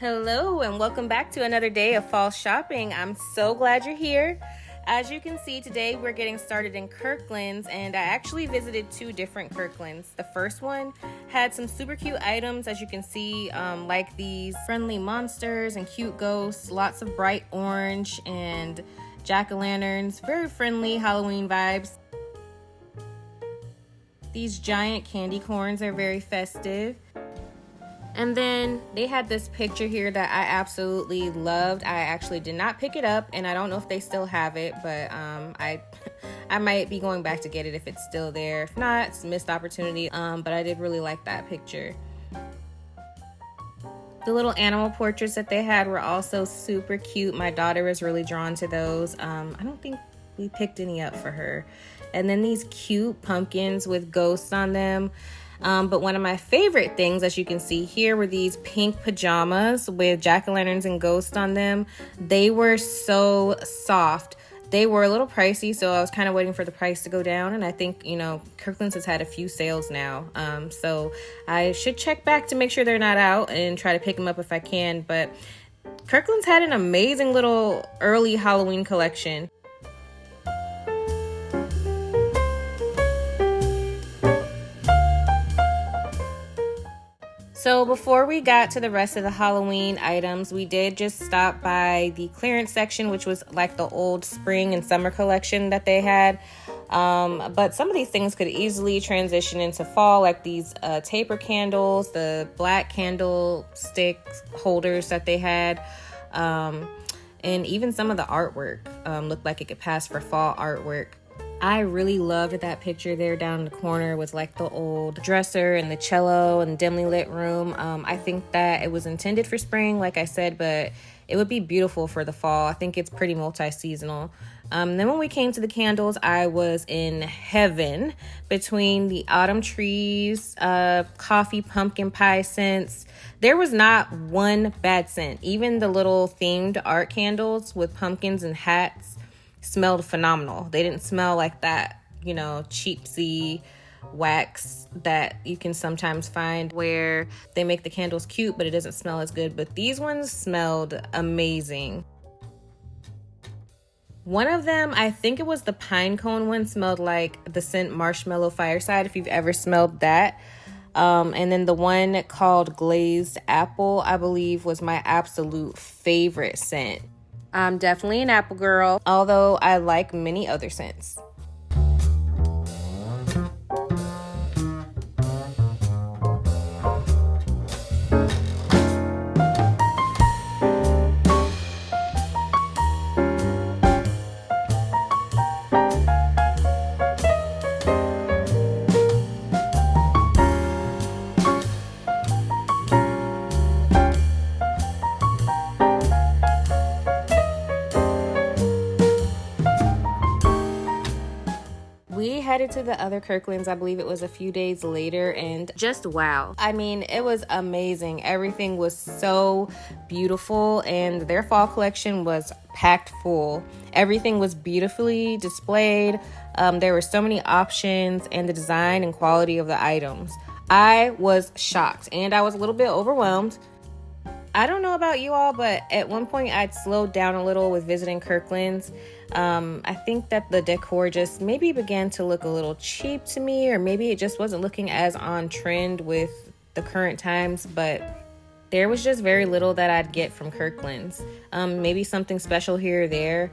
Hello and welcome back to another day of fall shopping. I'm so glad you're here. As you can see, today we're getting started in Kirkland's, and I actually visited two different Kirkland's. The first one had some super cute items, as you can see, like these friendly monsters and cute ghosts, lots of bright orange and jack-o'-lanterns, very friendly Halloween vibes. These giant candy corns are very festive. And then they had this picture here that I absolutely loved. I actually did not pick it up, and I don't know if they still have it, but I might be going back to get it if it's still there. If not, it's a missed opportunity, but I did really like that picture. The little animal portraits that they had were also super cute. My daughter was really drawn to those. I don't think we picked any up for her. And then these cute pumpkins with ghosts on them. But one of my favorite things, as you can see here, were these pink pajamas with jack-o'-lanterns and ghosts on them. They were so soft. They were a little pricey, so I was kind of waiting for the price to go down. And I think, Kirkland's has had a few sales now. So I should check back to make sure they're not out and try to pick them up if I can. But Kirkland's had an amazing little early Halloween collection. So before we got to the rest of the Halloween items, we did just stop by the clearance section, which was like the old spring and summer collection that they had. But some of these things could easily transition into fall, like these taper candles, the black candlestick holders that they had, and even some of the artwork looked like it could pass for fall artwork. I really loved that picture there down in the corner with like the old dresser and the cello and dimly lit room. I think that it was intended for spring, like I said, but it would be beautiful for the fall. I think it's pretty multi-seasonal. Then when we came to the candles, I was in heaven between the autumn trees, coffee pumpkin pie scents. There was not one bad scent. Even the little themed art candles with pumpkins and hats smelled phenomenal. They didn't smell like that, cheapsy wax that you can sometimes find where they make the candles cute, but it doesn't smell as good. But these ones smelled amazing. One of them, I think it was the pine cone one, smelled like the scent Marshmallow Fireside, if you've ever smelled that. And then the one called Glazed Apple, I believe, was my absolute favorite scent. I'm definitely an apple girl, although I like many other scents. We headed to the other Kirkland's, I believe it was a few days later, and just wow. I mean, it was amazing. Everything was so beautiful, and their fall collection was packed full. Everything was beautifully displayed. There were so many options, and the design and quality of the items. I was shocked, and I was a little bit overwhelmed. I don't know about you all, but at one point I'd slowed down a little with visiting Kirkland's. I think that the decor just maybe began to look a little cheap to me, or maybe it just wasn't looking as on trend with the current times, but there was just very little that I'd get from Kirkland's. Maybe something special here or there.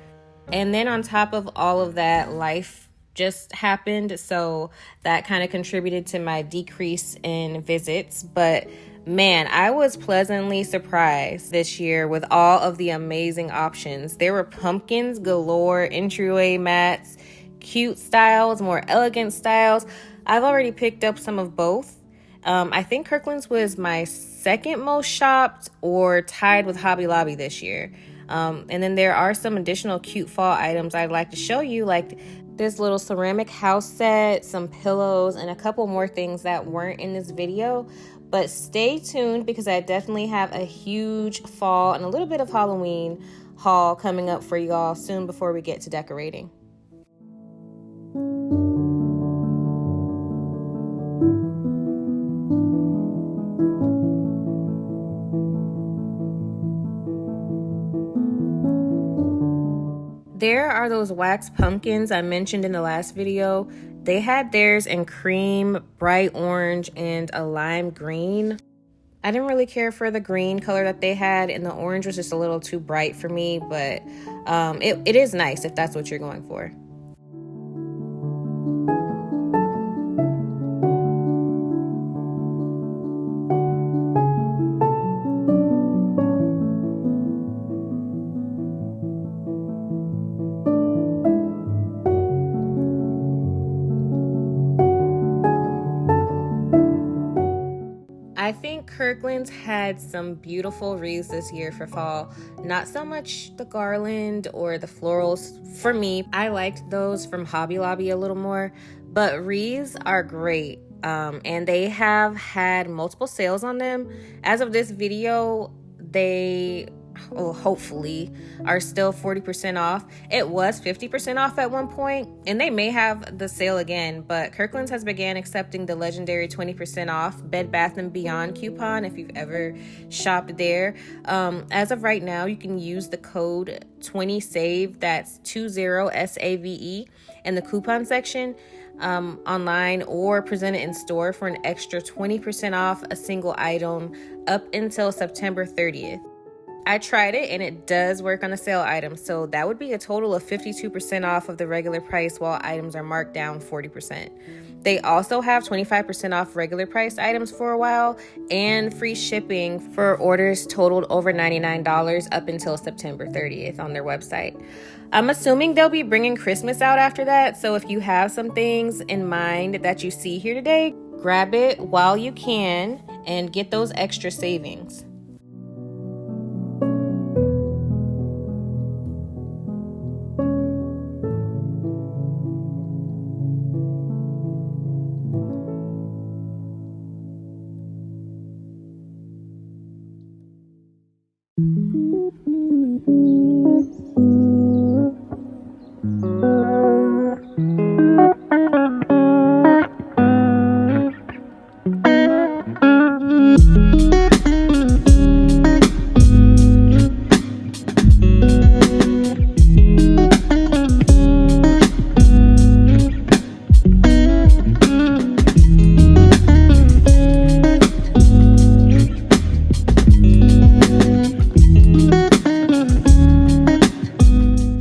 And then on top of all of that, life just happened, so that kind of contributed to my decrease in visits. But man, I was pleasantly surprised this year with all of the amazing options. There were pumpkins galore, entryway mats, cute styles, more elegant styles. I've already picked up some of both. I think Kirkland's was my second most shopped, or tied with Hobby Lobby this year. And then there are some additional cute fall items I'd like to show you, like this little ceramic house set, some pillows, and a couple more things that weren't in this video. But stay tuned, because I definitely have a huge fall and a little bit of Halloween haul coming up for you all soon before we get to decorating. There are those wax pumpkins I mentioned in the last video. They had theirs in cream, bright orange, and a lime green. I didn't really care for the green color that they had, and the orange was just a little too bright for me, but it is nice if that's what you're going for. I think Kirkland's had some beautiful wreaths this year for fall. Not so much the garland or the florals. For me, I liked those from Hobby Lobby a little more, but wreaths are great. And they have had multiple sales on them. As of this video, they hopefully are still 40% off. It was 50% off at one point, and they may have the sale again, but Kirkland's has began accepting the legendary 20% off Bed Bath & Beyond coupon if you've ever shopped there. As of right now, you can use the code 20SAVE, that's 20SAVE, in the coupon section online, or present it in store for an extra 20% off a single item up until September 30th. I tried it and it does work on a sale item, so that would be a total of 52% off of the regular price while items are marked down 40%. They also have 25% off regular priced items for a while and free shipping for orders totaled over $99 up until September 30th on their website. I'm assuming they'll be bringing Christmas out after that, so if you have some things in mind that you see here today, grab it while you can and get those extra savings.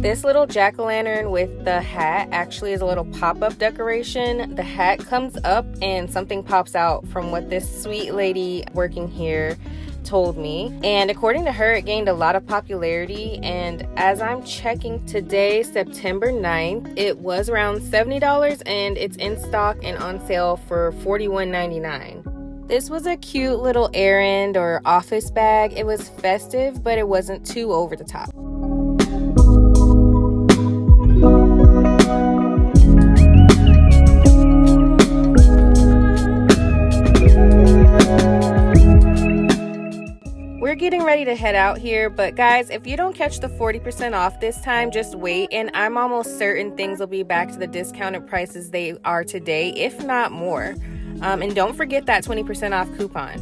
This little jack-o'-lantern with the hat actually is a little pop-up decoration. The hat comes up and something pops out, from what this sweet lady working here told me. And according to her, it gained a lot of popularity, and as I'm checking today, September 9th, it was around $70 and it's in stock and on sale for $41.99. This was a cute little errand or office bag. It was festive, but it wasn't too over the top. We're getting ready to head out here, but guys, if you don't catch the 40% off this time, just wait, and I'm almost certain things will be back to the discounted prices they are today, if not more. And don't forget that 20% off coupon.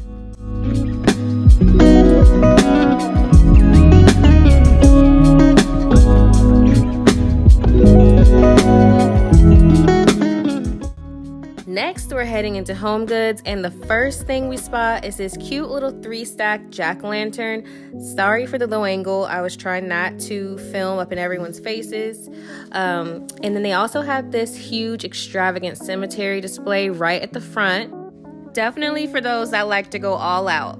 Next, we're heading into HomeGoods, and the first thing we spot is this cute little 3-stack jack-o'-lantern. Sorry for the low angle. I was trying not to film up in everyone's faces. And then they also have this huge extravagant cemetery display right at the front. Definitely for those that like to go all out.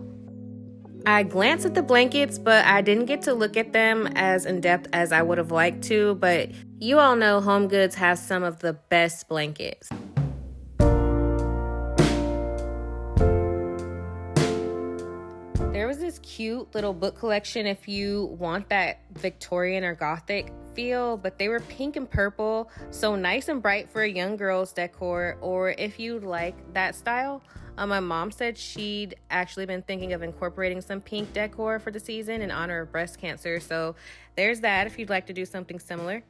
I glanced at the blankets, but I didn't get to look at them as in-depth as I would have liked to, but you all know HomeGoods has some of the best blankets. There was this cute little book collection if you want that Victorian or Gothic feel, but they were pink and purple, so nice and bright for a young girl's decor, or if you like that style. My mom said she'd actually been thinking of incorporating some pink decor for the season in honor of breast cancer, so there's that if you'd like to do something similar.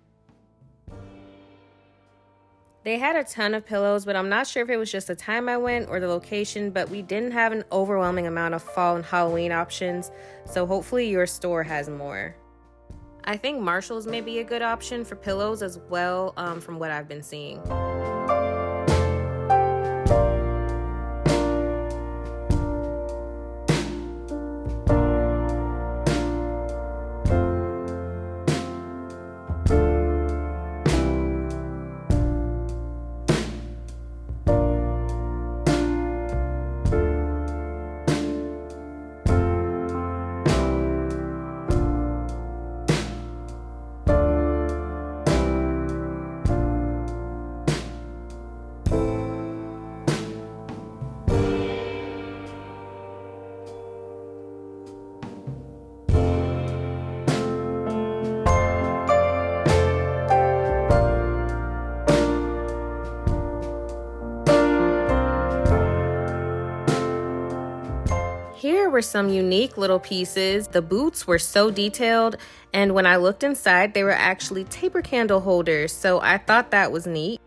They had a ton of pillows, but I'm not sure if it was just the time I went or the location, but we didn't have an overwhelming amount of fall and Halloween options, so hopefully your store has more. I think Marshall's may be a good option for pillows as well, from what I've been seeing. Here were some unique little pieces. The boots were so detailed, and when I looked inside, they were actually taper candle holders, so I thought that was neat.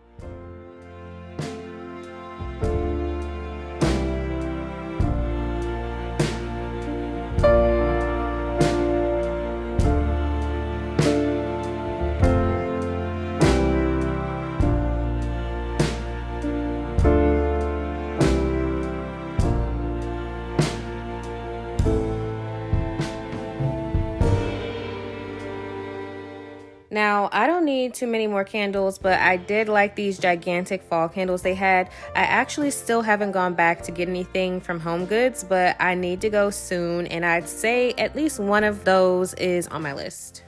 Now, I don't need too many more candles, but I did like these gigantic fall candles they had. I actually still haven't gone back to get anything from HomeGoods, but I need to go soon, and I'd say at least one of those is on my list.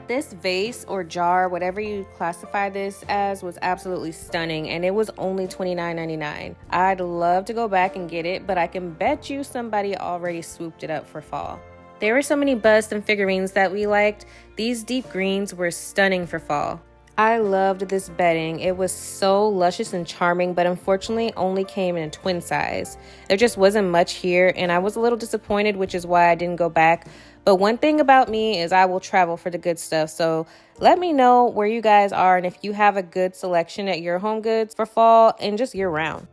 This vase or jar, whatever you classify this as, was absolutely stunning, and it was only $29.99. I'd love to go back and get it, but I can bet you somebody already swooped it up for fall. There were so many busts and figurines that we liked. These deep greens were stunning for fall. I loved this bedding. It was so luscious and charming, but unfortunately only came in a twin size. There just wasn't much here, and I was a little disappointed, which is why I didn't go back. But one thing about me is I will travel for the good stuff. So let me know where you guys are and if you have a good selection at your HomeGoods for fall and just year round.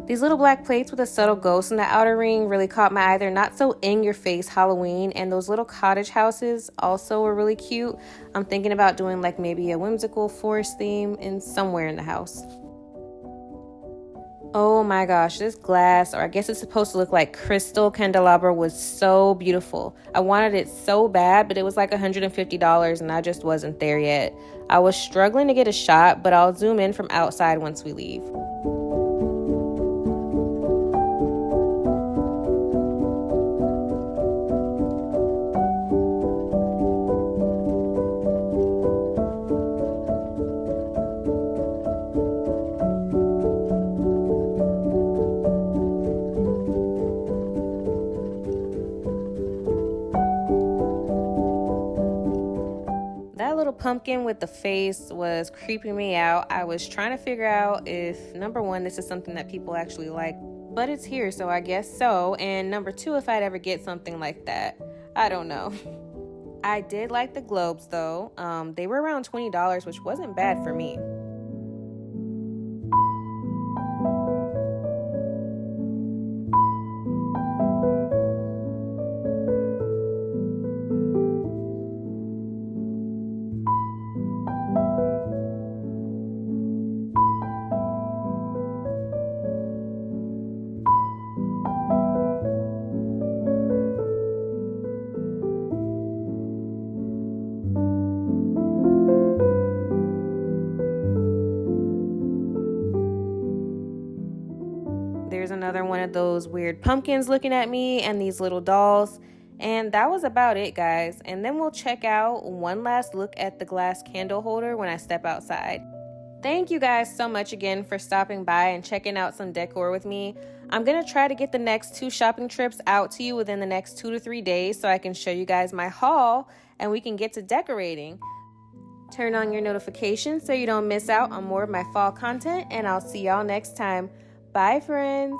These little black plates with a subtle ghost in the outer ring really caught my eye. They're not so in-your-face Halloween, and those little cottage houses also were really cute. I'm thinking about doing like maybe a whimsical forest theme in somewhere in the house. Oh my gosh, this glass, or I guess it's supposed to look like crystal candelabra, was so beautiful. I wanted it so bad, but it was like $150 and I just wasn't there yet. I was struggling to get a shot, but I'll zoom in from outside once we leave. pumpkin with the face was creeping me out. I was trying to figure out if, number one, this is something that people actually like, but it's here, so I guess so. And number two, if I'd ever get something like that. I don't know. I did like the globes, though. They were around $20, which wasn't bad for me. There's another one of those weird pumpkins looking at me and these little dolls. And that was about it, guys. And then we'll check out one last look at the glass candle holder when I step outside. Thank you guys so much again for stopping by and checking out some decor with me. I'm going to try to get the next 2 shopping trips out to you within the next 2 to 3 days so I can show you guys my haul and we can get to decorating. Turn on your notifications so you don't miss out on more of my fall content, and I'll see y'all next time. Bye, friends.